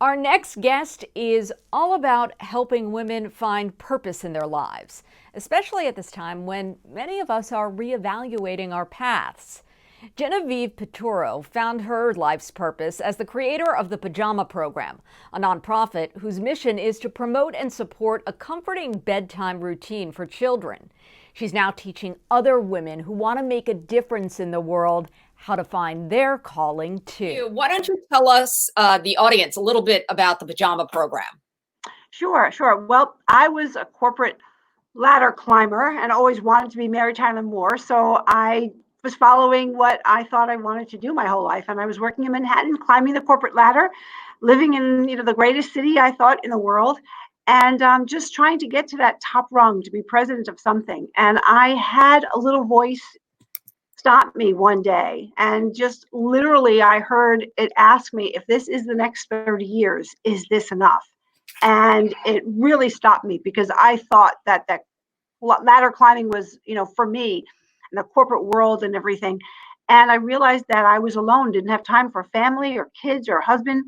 Our next guest is all about helping women find purpose in their lives, especially at this time when many of us are reevaluating our paths. Genevieve Piturro found her life's purpose as the creator of the Pajama Program, a nonprofit whose mission is to promote and support a comforting bedtime routine for children. She's now teaching other women who want to make a difference in the world how to find their calling too. Why don't you tell us, the audience, a little bit about the Pajama Program? Sure. Well, I was a corporate ladder climber and always wanted to be Mary Tyler Moore. So I was following what I thought I wanted to do my whole life. And I was working in Manhattan, climbing the corporate ladder, living in the greatest city I thought in the world, and just trying to get to that top rung to be president of something. And I had a little voice stop me one day, and just literally I heard it ask me, if this is the next 30 years, is this enough? And it really stopped me, because I thought that ladder climbing was, for me, in the corporate world and everything. And I realized that I was alone, didn't have time for family or kids or husband.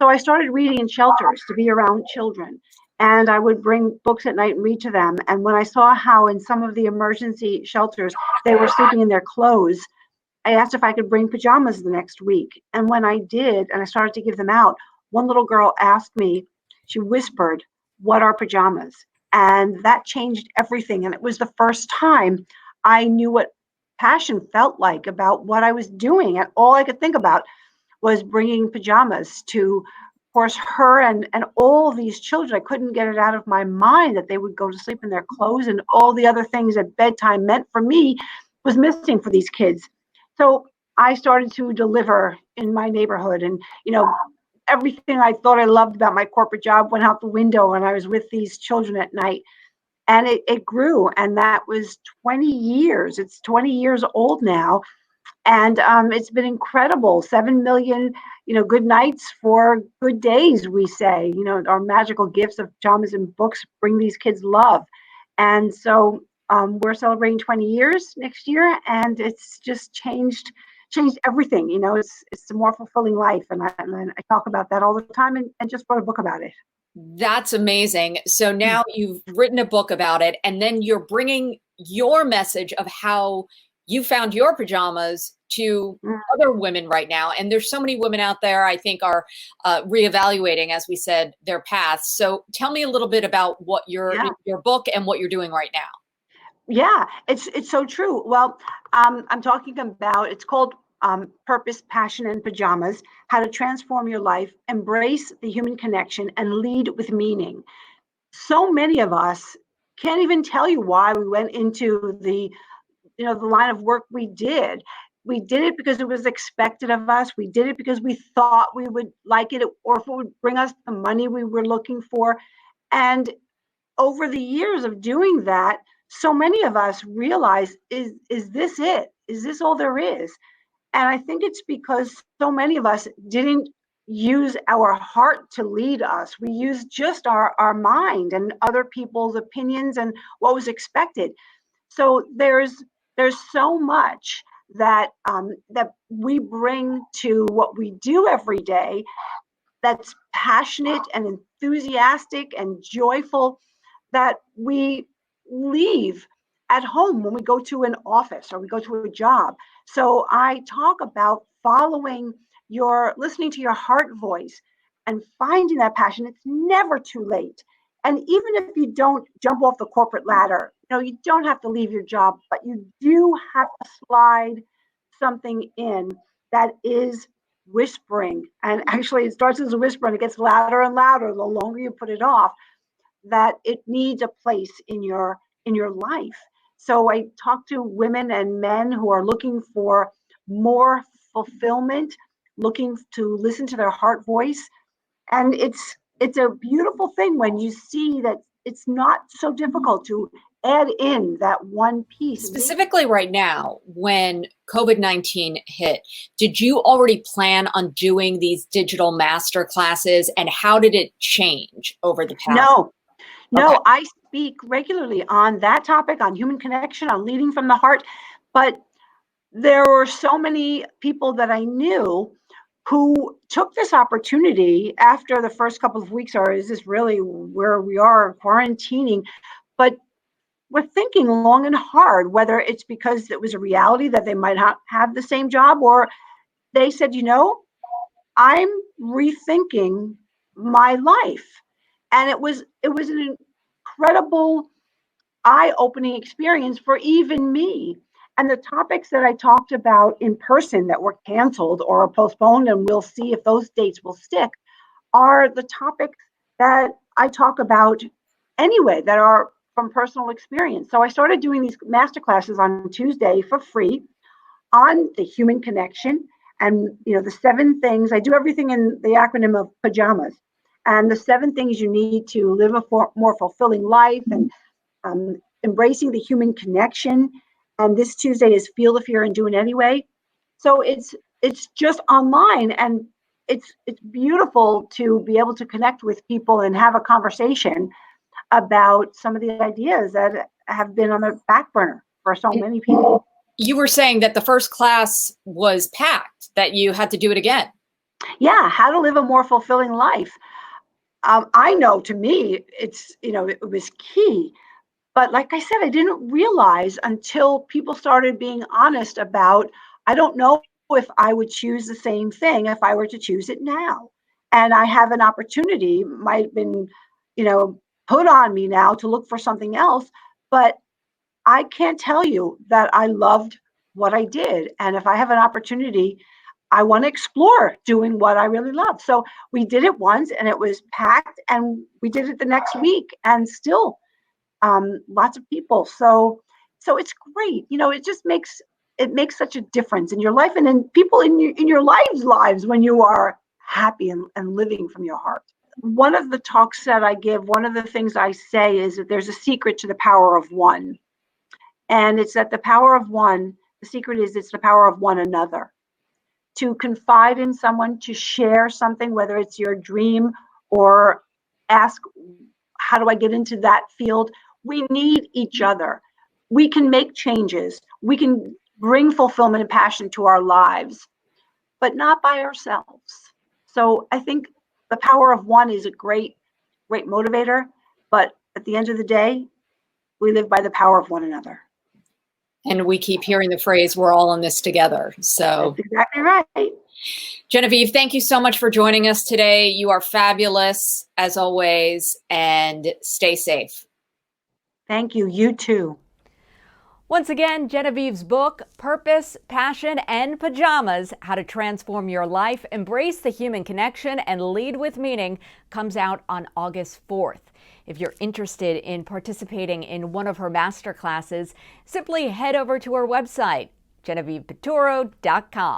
So I started reading in shelters to be around children. And I would bring books at night and read to them. And when I saw how in some of the emergency shelters they were sleeping in their clothes, I asked if I could bring pajamas the next week. And when I did, and I started to give them out, one little girl asked me, she whispered, "What are pajamas?" And that changed everything. And it was the first time I knew what passion felt like about what I was doing. And all I could think about was bringing pajamas to, of course, her and all these children. I couldn't get it out of my mind that they would go to sleep in their clothes, and all the other things that bedtime meant for me was missing for these kids. So I started to deliver in my neighborhood, and everything I thought I loved about my corporate job went out the window when I was with these children at night. And it grew, and that was 20 years. It's 20 years old now. And it's been incredible. 7 million, good nights for good days, we say. Our magical gifts of pajamas and books bring these kids love. And so we're celebrating 20 years next year, and it's just changed everything. It's a more fulfilling life. And I talk about that all the time, and just wrote a book about it. That's amazing. So now you've written a book about it, and then you're bringing your message of how you found your pajamas to other women right now. And there's so many women out there, I think, are reevaluating, as we said, their paths. So tell me a little bit about what your book and what you're doing right now. Yeah, it's so true. Well, I'm talking about, it's called Purpose, Passion, and Pajamas: How to Transform Your Life, Embrace the Human Connection, and Lead with Meaning. So many of us can't even tell you why we went into the line of work we did. We did it because it was expected of us. We did it because we thought we would like it, or if it would bring us the money we were looking for. And over the years of doing that, so many of us realize, is this it? Is this all there is? And I think it's because so many of us didn't use our heart to lead us. We used just our mind and other people's opinions and what was expected. So there's so much that that we bring to what we do every day, that's passionate and enthusiastic and joyful, that we leave at home when we go to an office or we go to a job. So I talk about listening to your heart voice and finding that passion. It's never too late. And even if you don't jump off the corporate ladder, you don't have to leave your job, but you do have to slide something in that is whispering. And actually, it starts as a whisper and it gets louder and louder the longer you put it off, that it needs a place in your life. So I talk to women and men who are looking for more fulfillment, looking to listen to their heart voice. And it's a beautiful thing when you see that it's not so difficult to add in that one piece. Specifically right now, when COVID-19 hit, did you already plan on doing these digital master classes, and how did it change over the past? No, Okay. I speak regularly on that topic, on human connection, on leading from the heart. But there were so many people that I knew who took this opportunity after the first couple of weeks, or is this really where we are quarantining? But we're thinking long and hard whether it's because it was a reality that they might not have the same job, or they said, I'm rethinking my life. And it was an incredible eye-opening experience for even me. And the topics that I talked about in person that were canceled or postponed, and we'll see if those dates will stick, are the topics that I talk about anyway, that are from personal experience. So I started doing these masterclasses on Tuesday for free on the human connection and the 7 things. I do everything in the acronym of pajamas, and the 7 things you need to live a more fulfilling life, and embracing the human connection. And this Tuesday is feel the fear and do it anyway. So it's just online, and it's beautiful to be able to connect with people and have a conversation about some of the ideas that have been on the back burner for so many people. You were saying that the first class was packed, that you had to do it again. Yeah, how to live a more fulfilling life. I know, to me, it was key. But like I said, I didn't realize until people started being honest about, I don't know if I would choose the same thing if I were to choose it now. And I have an opportunity, might have been, put on me now to look for something else. But I can't tell you that I loved what I did. And if I have an opportunity, I want to explore doing what I really love. So we did it once and it was packed, and we did it the next week and still lots of people. So it's great. It just makes such a difference in your life and in people in your lives when you are happy and living from your heart. One of the talks that I give, one of the things I say is that there's a secret to the power of one. And it's that the power of one, the secret is it's the power of one another. To confide in someone, to share something, whether it's your dream or ask, how do I get into that field? We need each other. We can make changes. We can bring fulfillment and passion to our lives, but not by ourselves. So I think the power of one is a great motivator. But at the end of the day, we live by the power of one another. And we keep hearing the phrase, we're all in this together. So that's exactly right. Genevieve, thank you so much for joining us today. You are fabulous as always, and stay safe. Thank you. You too. Once again, Genevieve's book, Purpose, Passion, and Pajamas, How to Transform Your Life, Embrace the Human Connection, and Lead with Meaning, comes out on August 4th. If you're interested in participating in one of her master classes, simply head over to her website, GenevievePiturro.com.